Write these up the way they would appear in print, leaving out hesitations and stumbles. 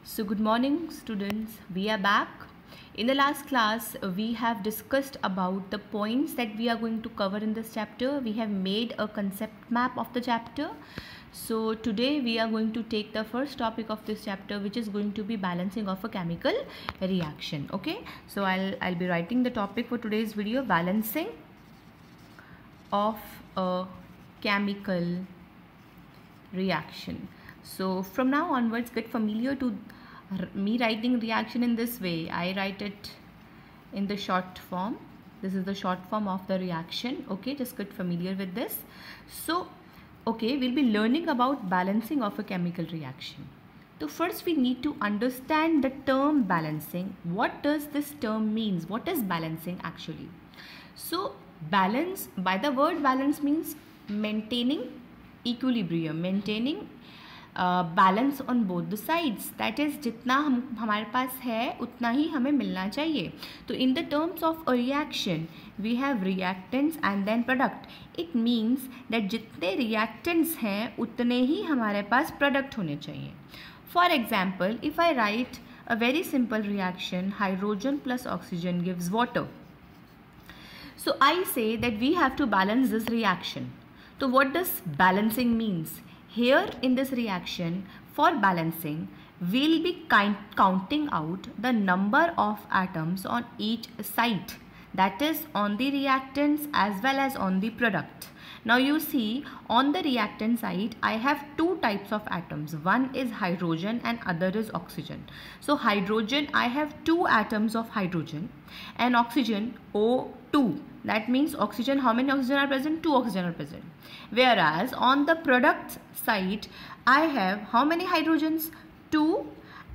So good morning students, we are back. In the last class we have discussed about the points that we are going to cover in this chapter. We have made a concept map of the chapter. So today we are going to take the first topic of this chapter, which is going to be balancing of a chemical reaction. Okay, so I'll be writing the topic for today's video, balancing of a chemical reaction. So from now onwards, get familiar to me writing reaction in this way. I write it in the short form. This is the short form of the reaction. Okay, just get familiar with this. So okay, we'll be learning about balancing of a chemical reaction. So first we need to understand the term balancing. What does this term means? What is balancing actually? So balance, by the word balance, means maintaining equilibrium, maintaining balance on both the sides, that is जितना हमारे पास है उतना ही हमें मिलना चाहिए. तो in the terms of a reaction we have reactants and then product. It means that जितने reactants हैं उतने ही हमारे पास प्रोडक्ट होने चाहिए. For example, if I write a very simple reaction, hydrogen plus oxygen gives water. So I say that we have to balance this reaction. So what does balancing means? Here in this reaction, for balancing, we'll be counting out the number of atoms on each side, that is on the reactants as well as on the product. Now you see, on the reactant side I have two types of atoms. One is hydrogen and other is oxygen. So hydrogen, I have two atoms of hydrogen, and oxygen O2. That means oxygen, how many oxygen are present? Two oxygen are present. Whereas on the product side I have how many hydrogens? Two.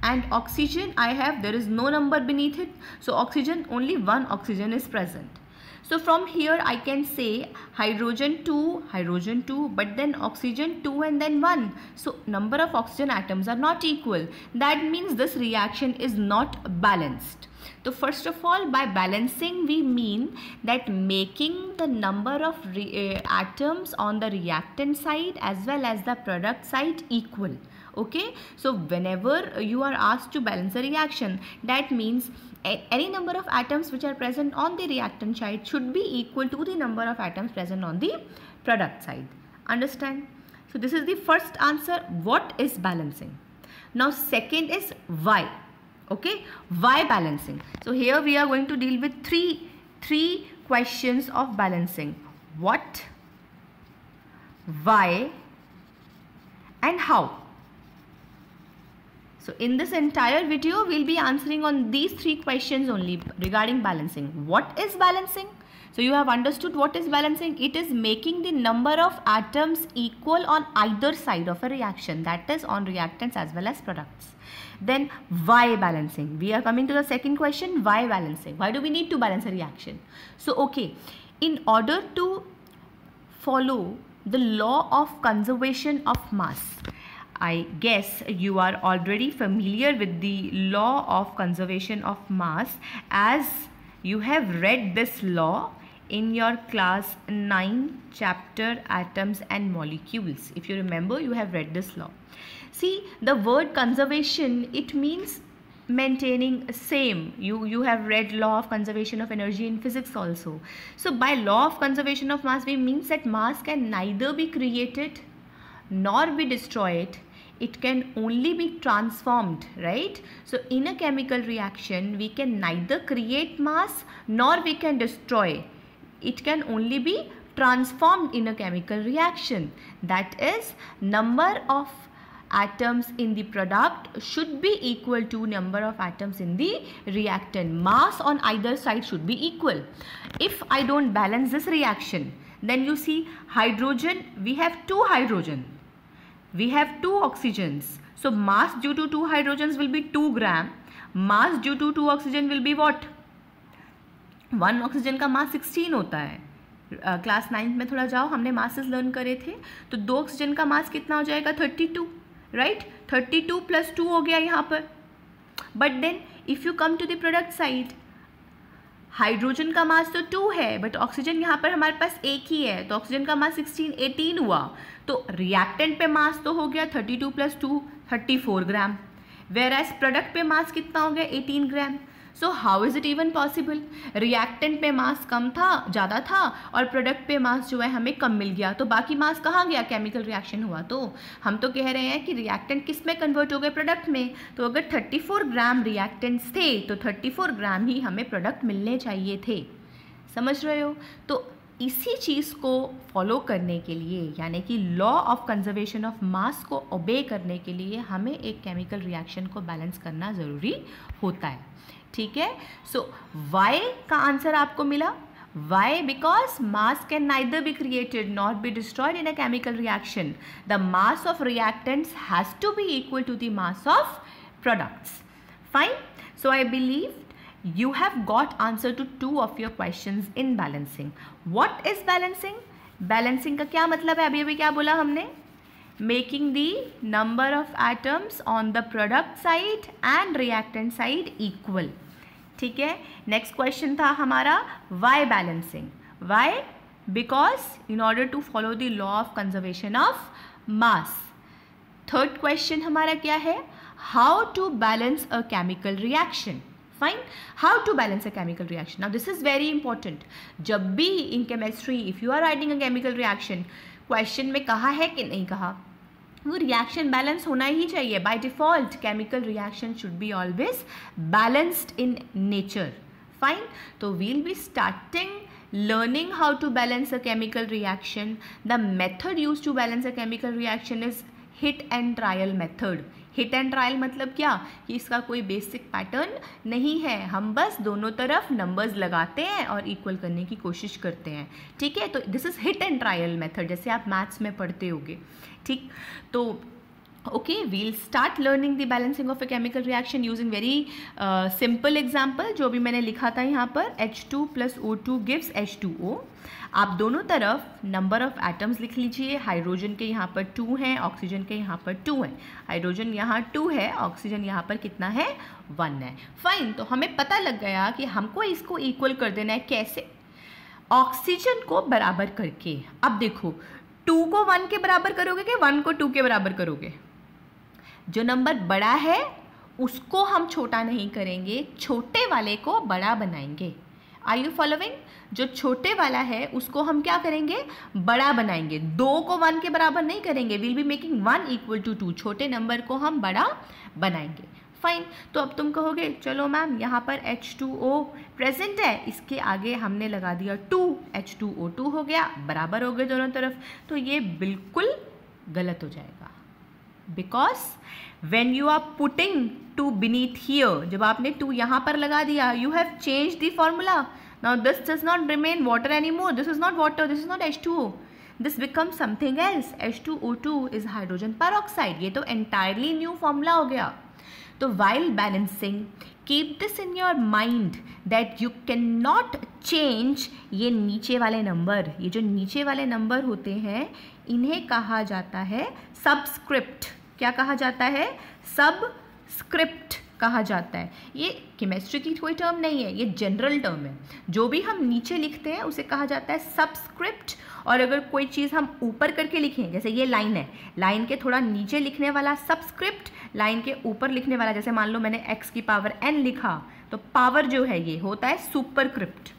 And oxygen I have, there is no number beneath it. So oxygen, only one oxygen is present. So from here I can say hydrogen 2, but then oxygen 2 and then 1. So number of oxygen atoms are not equal. That means this reaction is not balanced. So first of all, by balancing we mean that making the number of atoms on the reactant side as well as the product side equal. Okay, so whenever you are asked to balance a reaction, that means any number of atoms which are present on the reactant side should be equal to the number of atoms present on the product side. Understand? So this is the first answer, what is balancing. Now second is why. Okay, why balancing? So here we are going to deal with three questions of balancing: what, why and how. So in this entire video we'll be answering on these three questions only regarding balancing. What is balancing? So you have understood what is balancing. It is making the number of atoms equal on either side of a reaction, that is on reactants as well as products. Then why balancing? We are coming to the second question, why balancing? Why do we need to balance a reaction? So okay, in order to follow the law of conservation of mass, I guess you are already familiar with the law of conservation of mass, as you have read this law in your class 9 chapter atoms and molecules. If you remember, you have read this law. See, the word conservation, it means maintaining same. You have read law of conservation of energy in physics also. So by law of conservation of mass, we means that mass can neither be created nor be destroyed. It can only be transformed, right? So in a chemical reaction, we can neither create mass nor we can destroy. It can only be transformed in a chemical reaction. That is, number of atoms in the product should be equal to number of atoms in the reactant. Mass on either side should be equal. If I don't balance this reaction, then you see hydrogen, we have two hydrogen. We have two oxygens. So mass due to two hydrogens will be 2 gram. Mass due to 2 oxygen will be what? 1 oxygen का mass 16 होता है. Class 9 में थोड़ा जाओ, हमने masses learn करे थे. तो 2 ऑक्सीजन का मास कितना हो जाएगा? 32, राइट? 32 + 2 हो गया यहाँ पर. But then if you come to the product side, hydrogen का मास तो 2 है, बट ऑक्सीजन यहाँ पर हमारे पास एक ही है, तो ऑक्सीजन का मास 18 हुआ. तो रिएक्टेंट पे मास तो हो गया 32 + 2 34 ग्राम. वेयर एज प्रोडक्ट पे मास कितना हो गया 18 gram. So how is it even possible? Reactant पे मास कम था, ज़्यादा था, और प्रोडक्ट पे मास जो है हमें कम मिल गया, तो बाकी मास कहाँ गया? केमिकल रिएक्शन हुआ. तो हम तो कह रहे हैं कि रिएक्टेंट किस में कन्वर्ट हो गए? प्रोडक्ट में. तो अगर 34 ग्राम रिएक्टेंट्स थे तो 34 ग्राम ही हमें प्रोडक्ट मिलने चाहिए थे. समझ रहे हो? तो इसी चीज़ को फॉलो करने के लिए, यानी कि लॉ ऑफ कंजर्वेशन ऑफ मास को ओबे करने के लिए हमें एक केमिकल रिएक्शन को बैलेंस करना ज़रूरी होता है. ठीक है. सो वाई का आंसर आपको मिला. Why? Because mass can neither be created nor be destroyed in a chemical reaction. The mass of reactants has to be equal to the mass of products. Fine. So I believe you have got answer to 2 of your questions in balancing. What is balancing? Balancing का क्या मतलब है? अभी क्या बोला हमने? Making the number of atoms on the product side and reactant side equal. ठीक है. नेक्स्ट क्वेश्चन था हमारा why balancing. Why? Because in order to follow the law of conservation of mass. Third question हमारा क्या है? How to balance a chemical reaction. Fine. How to balance a chemical reaction. Now this is very important. जब भी in chemistry if you are writing a chemical reaction, question में कहा है कि नहीं कहा, वो रिएक्शन बैलेंस होना ही चाहिए. By default chemical reaction should be always balanced in nature. Fine. तो we'll be starting learning how to balance a chemical reaction. The method used to balance a chemical reaction is hit and trial method. Hit and trial मतलब क्या कि इसका कोई basic pattern नहीं है, हम बस दोनों तरफ नंबर्स लगाते हैं और इक्वल करने की कोशिश करते हैं. ठीक है. तो this is hit and trial method, जैसे आप मैथ्स में पढ़ते होगे. ठीक. तो okay, we'll start learning the balancing of a chemical reaction using very simple example. जो भी मैंने लिखा था यहाँ पर, H2 plus O2 gives H2O. आप दोनों तरफ नंबर ऑफ एटम्स लिख लीजिए. हाइड्रोजन के यहाँ पर 2 हैं, ऑक्सीजन के यहाँ पर 2 हैं. हाइड्रोजन यहाँ 2 है, ऑक्सीजन यहाँ पर कितना है? 1 है. फाइन. तो हमें पता लग गया कि हमको इसको इक्वल कर देना है. कैसे? ऑक्सीजन को बराबर करके. अब देखो, 2 को 1 के बराबर करोगे कि 1 को 2 के बराबर करोगे? जो नंबर बड़ा है उसको हम छोटा नहीं करेंगे, छोटे वाले को बड़ा बनाएंगे. Are you following? जो छोटे वाला है उसको हम क्या करेंगे? बड़ा बनाएंगे. 2 को 1 के बराबर नहीं करेंगे. Will be making 1 equal to 2. छोटे नंबर को हम बड़ा बनाएंगे. फाइन. तो अब तुम कहोगे चलो मैम यहाँ पर H2O प्रेजेंट है, इसके आगे हमने लगा दिया 2, H2O2 हो गया, बराबर हो गए दोनों तरफ. तो ये बिल्कुल गलत हो जाएगा. Because when you are putting 2 beneath here, जब आपने 2 यहाँ पर लगा दिया, you have change the formula. Now this does not remain water any more. This is not water, this is not H2O. This becomes something else. H2O2 is hydrogen peroxide. ये तो entirely new formula हो गया. तो while balancing, keep this in your mind that you cannot change ये नीचे वाले number. ये जो नीचे वाले नंबर होते हैं इन्हें कहा जाता है सबस्क्रिप्ट. क्या कहा जाता है? सबस्क्रिप्ट कहा जाता है. ये केमिस्ट्री की कोई टर्म नहीं है, ये जनरल टर्म है. जो भी हम नीचे लिखते हैं उसे कहा जाता है सबस्क्रिप्ट. और अगर कोई चीज़ हम ऊपर करके लिखें, जैसे ये लाइन है, लाइन के थोड़ा नीचे लिखने वाला सबस्क्रिप्ट, लाइन के ऊपर लिखने वाला, जैसे मान लो मैंने x की पावर n लिखा, तो पावर जो है ये होता है सुपरस्क्रिप्ट.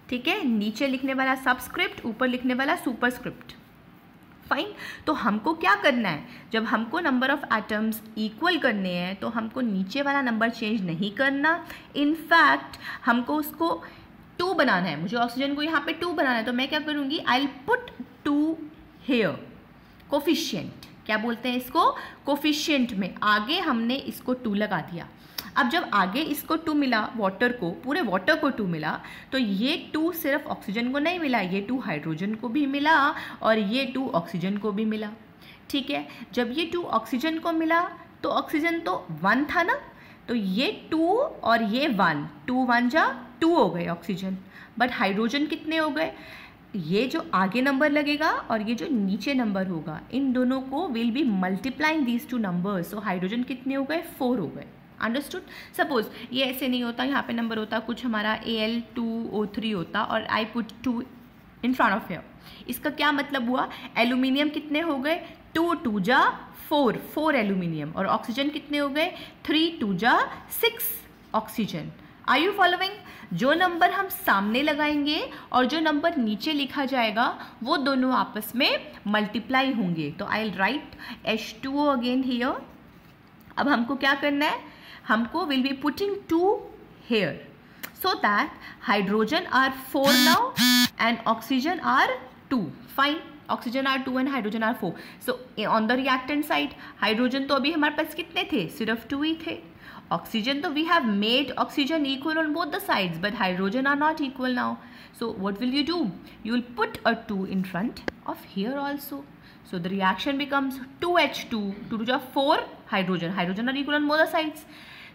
ठीक है. नीचे लिखने वाला सबस्क्रिप्ट, ऊपर लिखने वाला सुपरस्क्रिप्ट. फाइन. तो हमको क्या करना है? जब हमको नंबर ऑफ एटम्स इक्वल करने हैं तो हमको नीचे वाला नंबर चेंज नहीं करना. इनफैक्ट हमको उसको 2 बनाना है. मुझे ऑक्सीजन को यहाँ पे 2 बनाना है, तो मैं क्या करूँगी? I will put 2 here. Coefficient क्या बोलते हैं इसको? कोफिशिएंट में आगे हमने इसको 2 लगा दिया. अब जब आगे इसको 2 मिला, वाटर को, पूरे वाटर को 2 मिला, तो ये 2 सिर्फ ऑक्सीजन को नहीं मिला, ये 2 हाइड्रोजन को भी मिला और ये 2 ऑक्सीजन को भी मिला. ठीक है. जब ये 2 ऑक्सीजन को मिला तो ऑक्सीजन तो 1 था ना, तो ये 2 और ये 1, 2 1 जा 2 हो गए ऑक्सीजन. बट हाइड्रोजन कितने हो गए? ये जो आगे नंबर लगेगा और ये जो नीचे नंबर होगा, इन दोनों को will be multiplying these 2 numbers. So hydrogen कितने हो गए? 4 हो गए. अंडरस्टूड? सपोज ये ऐसे नहीं होता, यहाँ पे नंबर होता कुछ हमारा Al2O3 होता और I put 2 in front of here. इसका क्या मतलब हुआ? एल्यूमिनियम कितने हो गए? 2 2 जा 4, 4 एल्यूमिनियम, और ऑक्सीजन कितने हो गए 3 2 जा 6 ऑक्सीजन। Are you following? जो नंबर हम सामने लगाएंगे और जो नंबर नीचे लिखा जाएगा वो दोनों आपस में मल्टीप्लाई होंगे। तो I will write H2O again here. अब हमको क्या करना है, हमको will be putting 2 here so that hydrogen are 4 now and oxygen are 2। Fine, oxygen are 2 and hydrogen are 4। So on the reactant side hydrogen तो अभी हमारे पास कितने थे, सिर्फ 2 ही थे। Oxygen, though we have made oxygen equal on both the sides, but hydrogen are not equal now. So what will you do? You will put a 2 in front of here also. So the reaction becomes 2H2, 2 to 4 hydrogen. Hydrogen are equal on both the sides.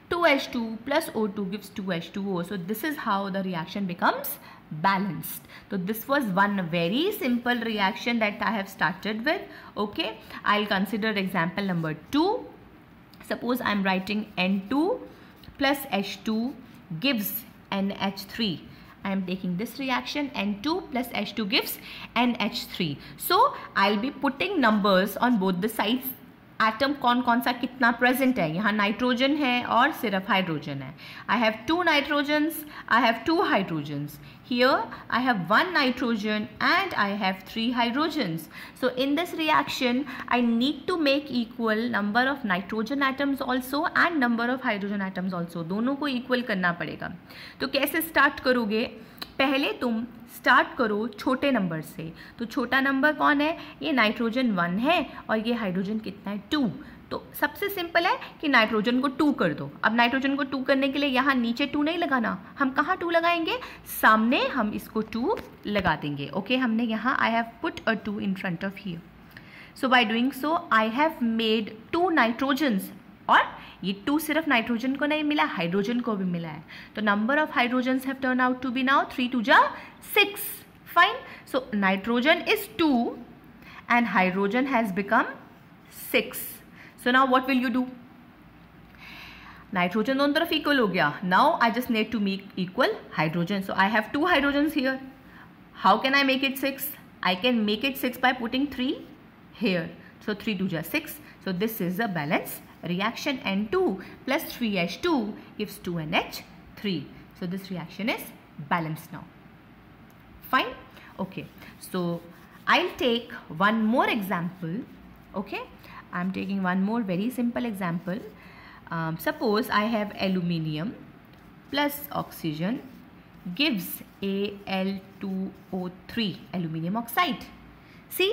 2H2 plus O2 gives 2H2O. So this is how the reaction becomes balanced. So this was one very simple reaction that I have started with. Okay, I'll consider example number 2. Suppose I am writing N2 plus H2 gives NH3. I am taking this reaction, N2 plus H2 gives NH3. So I'll be putting numbers on both the sides. Atom कौन कौन सा कितना present है, यहाँ nitrogen है और सिर्फ hydrogen है। आई have 2 nitrogens, I have 2 hydrogens. Here I have 1 nitrogen and I have 3 hydrogens. So in this reaction I need to make equal number of nitrogen atoms also and number of hydrogen atoms also. दोनों को equal करना पड़ेगा। तो कैसे start करोगे? पहले तुम start करो छोटे नंबर से। तो छोटा नंबर कौन है, ये नाइट्रोजन 1 है और ये हाइड्रोजन कितना है 2। तो सबसे सिंपल है कि नाइट्रोजन को 2 कर दो। अब नाइट्रोजन को 2 करने के लिए यहाँ नीचे 2 नहीं लगाना, हम कहाँ 2 लगाएंगे, सामने हम इसको 2 लगा देंगे। ओके, हमने यहाँ I have put a 2 in front of here. So by doing so I have made 2 nitrogens, और ये 2 सिर्फ नाइट्रोजन को नहीं मिला, हाइड्रोजन को भी मिला है। तो number of hydrogens have turn out to be now 3 2 जा 6। Fine, so nitrogen is 2 and hydrogen has become 6। So now what will you do? Nitrogen दोनों तरफ equal हो गया. Now I just need to make equal hydrogen. So I have 2 hydrogens here. How can I make it 6? I can make it 6 by putting 3 here. So 3 2 ja 6. So this is a balanced reaction. N2 plus 3H2 gives 2NH3. So this reaction is balanced now. Fine? Okay. So I'll take one more example. Okay. I'm taking one more very simple example. Suppose I have aluminium plus oxygen gives Al2O3, aluminium oxide. See,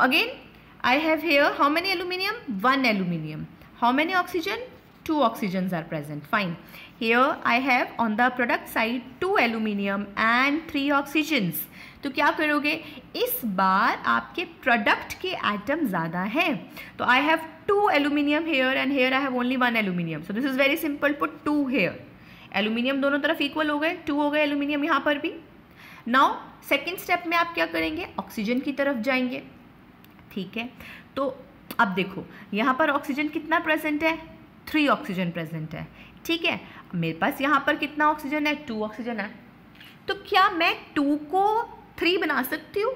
again I have here how many aluminium? 1 aluminium. How many oxygen? 2 oxygens are present. Fine. Here I have on the product side 2 aluminium and 3 oxygens. तो क्या करोगे, इस बार आपके product के atom ज़्यादा हैं। तो I have 2 aluminium here and here I have only 1 aluminium. So this is very simple, put 2 here. Aluminium दोनों तरफ इक्वल हो गए, 2 हो गए एल्यूमिनियम यहाँ पर भी। नाउ सेकेंड स्टेप में आप क्या करेंगे, ऑक्सीजन की तरफ जाएंगे। ठीक है, तो अब देखो यहाँ पर ऑक्सीजन कितना प्रेजेंट है, 3 ऑक्सीजन प्रेजेंट है। ठीक है, मेरे पास यहाँ पर कितना ऑक्सीजन है, 2 ऑक्सीजन है। तो क्या मैं 2 को 3 बना सकती हूँ?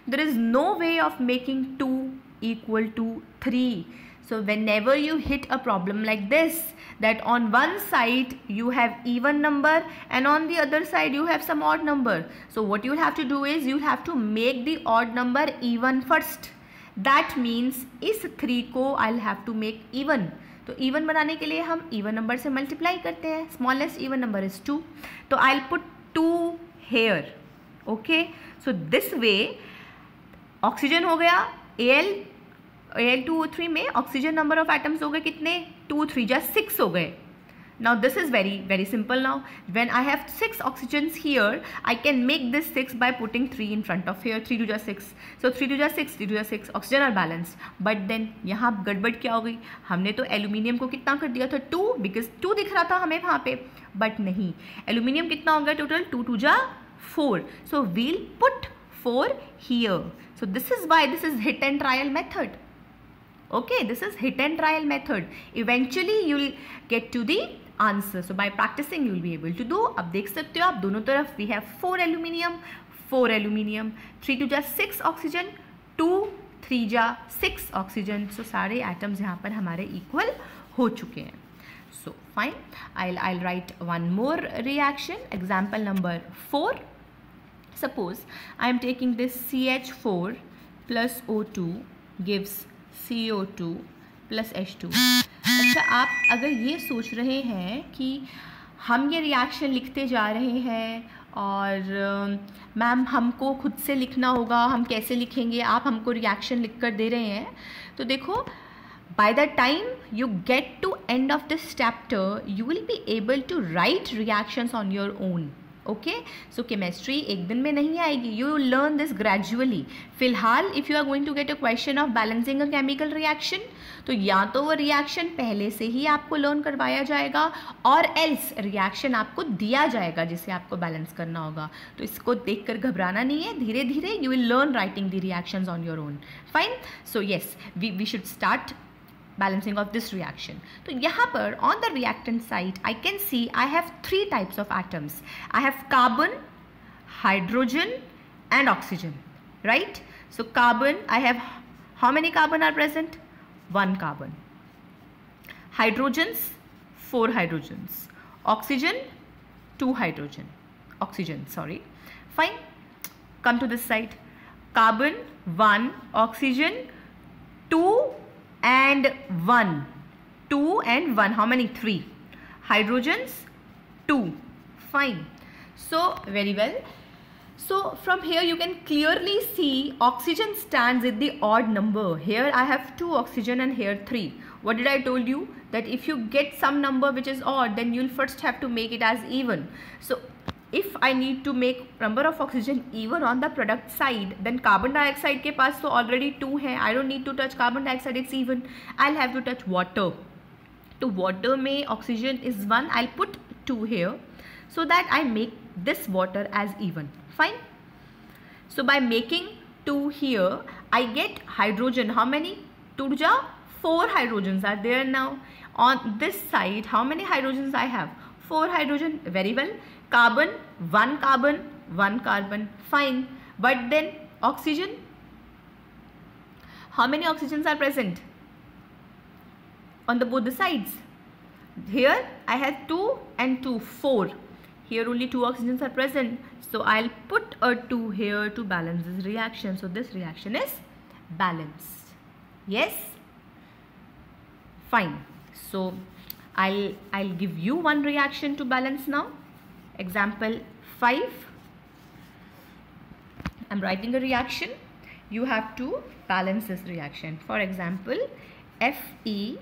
There is no way of making 2 equal to 3. So whenever you hit a problem like this, that on one side you have even number and on the other side you have some odd number. So what you will have to do is you will have to make the odd number even first. That means इस 3 को I'll have to make even. तो even बनाने के लिए हम even number से multiply करते हैं. Smallest even number is 2. तो I'll put 2 here. Okay, so this way oxygen हो गया Al2O3 में ऑक्सीजन नंबर ऑफ एटम्स हो गए कितने, 2 3 जा 6 हो गए। Now this is very very simple. Now when I have 6 oxygens here I can make this 6 by putting 3 in front of here. 3 2 जा 6, सो 3 2 जा 6, 3 2 जा 6, oxygen are balance. But then यहाँ गड़बड़ क्या हो गई, हमने तो एल्यूमिनियम को कितना कर दिया था 2, बिकॉज 2 दिख रहा था हमें वहाँ पे, बट नहीं, एल्यूमिनियम कितना हो गया टोटल, 2 2 जा 4. So we'll put 4 here. So this is why this is hit and trial method. Okay, this is hit and trial method. Eventually you'll get to the answer. So by practicing you'll be able to do. अब देख सकते हो आप दोनों तरफ we have 4 aluminium, 4 aluminium, 3 2 जा 6 oxygen, 2 3 जा 6 oxygen. सो सारे एटम्स यहाँ पर हमारे इक्वल हो चुके हैं. So fine, I'll write one more reaction. Example number 4. Suppose I am taking this CH4 plus O2 gives CO2 plus H2. अच्छा, आप अगर ये सोच रहे हैं कि हम ये रिएक्शन लिखते जा रहे हैं और मैम हमको खुद से लिखना होगा, हम कैसे लिखेंगे, आप हमको रिएक्शन लिख कर दे रहे हैं, तो देखो by the time you get to end of this chapter you will be able to write reactions on your own. Okay, so chemistry एक दिन में नहीं आएगी, you will learn this gradually. फिलहाल if you are going to get a question of balancing a chemical reaction, तो या तो वो रिएक्शन पहले से ही आपको लर्न करवाया जाएगा और एल्स रिएक्शन आपको दिया जाएगा जिसे आपको बैलेंस करना होगा. तो इसको देखकर घबराना नहीं है, धीरे धीरे you will learn writing the reactions on your own. Fine, so yes, we should start balancing of this reaction. तो यहाँ पर on the reactant side I can see I have 3 types of atoms. I have carbon, hydrogen and oxygen, right? So carbon, I have how many carbon are present? 1 carbon. Hydrogens, 4 hydrogens. Oxygen, 2 oxygen, sorry. Fine, come to this side. Carbon 1, oxygen 2 and 1. 2 and 1. How many? 3. Hydrogens 2. Fine. So very well. So from here you can clearly see oxygen stands at the odd number. Here I have 2 oxygen and here 3. What did I told you? That if you get some number which is odd, then you'll first have to make it as even. So if I need to make number of oxygen even on the product side, then carbon dioxide के पास तो already 2 है. I don't need to touch carbon dioxide, it's even. I'll have to touch water. तो water में oxygen is 1. I'll put 2 here so that I make this water as even. Fine. So by making 2 here, I get hydrogen. How many? 2 ja 4 hydrogens are there now. On this side, how many hydrogens I have? 4 hydrogen. Very well. Carbon, 1 carbon, 1 carbon. Fine. But then oxygen, how many oxygens are present on the both the sides? Here I have 2 and 2, 4. Here only 2 oxygens are present. So I'll put a 2 here to balance this reaction. So this reaction is balanced. Yes? Fine. So I'll give you one reaction to balance now. Example 5. I'm writing a reaction. You have to balance this reaction. For example, Fe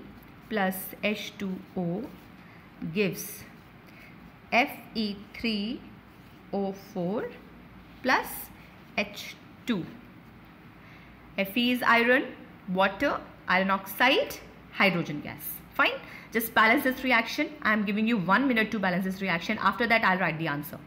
plus H2O gives Fe3O4 plus H2. Fe is iron, water, iron oxide, hydrogen gas. Fine. Just balance this reaction. I am giving you 1 minute to balance this reaction. After that, I'll write the answer.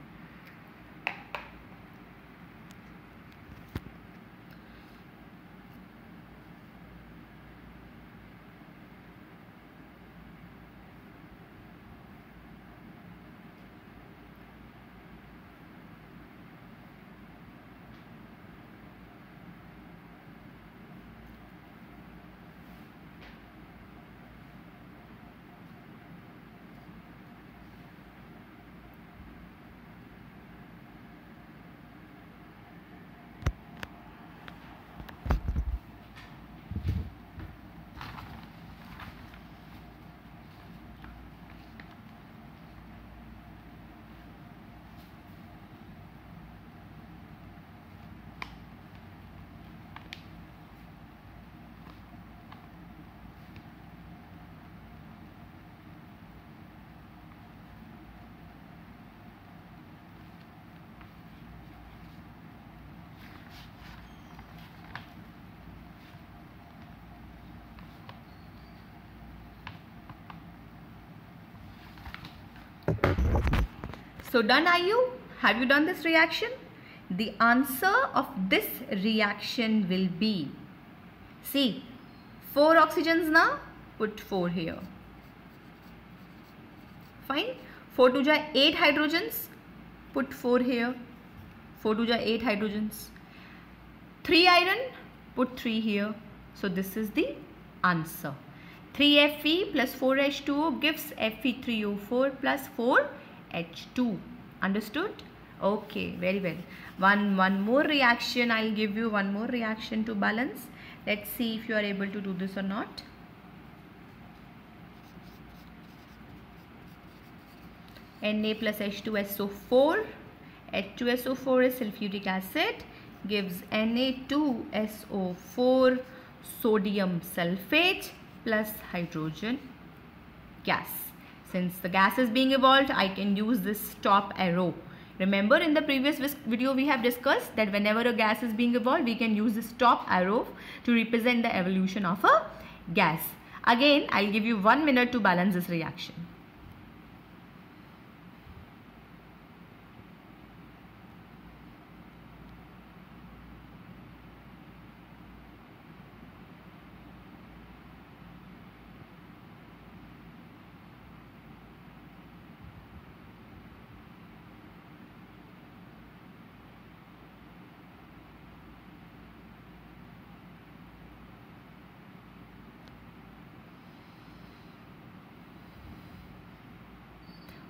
So done are you? Have you done this reaction? The answer of this reaction will be, see, 4 oxygens now, put 4 here. Fine. 4 to 8 hydrogens, put 4 here. 4 to 8 hydrogens. 3 iron, put 3 here. So this is the answer. 3Fe plus 4H2O gives Fe3O4 plus 4H2. Understood? Okay, very well. One more reaction. I'll give you one more reaction to balance. Let's see if you are able to do this or not. Na plus H2SO4. H2SO4 is sulfuric acid, gives Na2SO4 sodium sulfate plus hydrogen gas. Since the gas is being evolved, I can use this top arrow. Remember, in the previous video we have discussed that whenever a gas is being evolved, we can use this top arrow to represent the evolution of a gas. Again, I'll give you 1 minute to balance this reaction.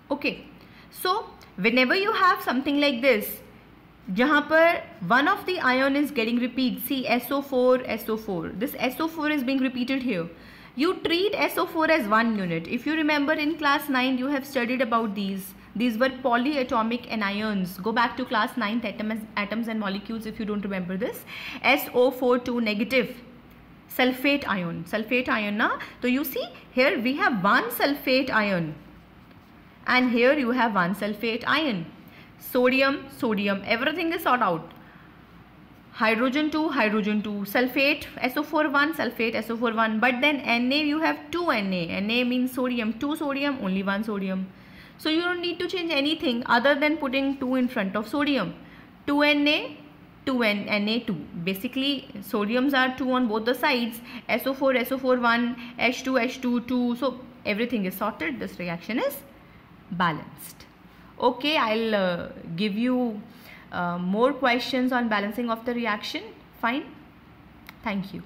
Okay, so whenever you have something like this, जहाँ पर one of the ion is getting repeated, see SO4, SO4, this SO4 is being repeated here. You treat SO4 as one unit. If you remember in class 9, you have studied about these. These were polyatomic anions. Go back to class 9th atoms and molecules if you don't remember this. SO42 negative. Sulfate ion na. So you see here we have one sulfate ion. And here you have one sulfate ion. Sodium, everything is sorted out. Hydrogen 2, sulfate SO4 1, sulfate SO4 1. But then Na, you have 2 Na. Na means sodium, 2 sodium, only 1 sodium. So you don't need to change anything other than putting 2 in front of sodium. 2 Na, 2 Na2. Basically, sodiums are 2 on both the sides. SO4, SO4 1, H2, H2 2. So everything is sorted. This reaction is balanced. Okay, I'll give you more questions on balancing of the reaction. Fine. Thank you.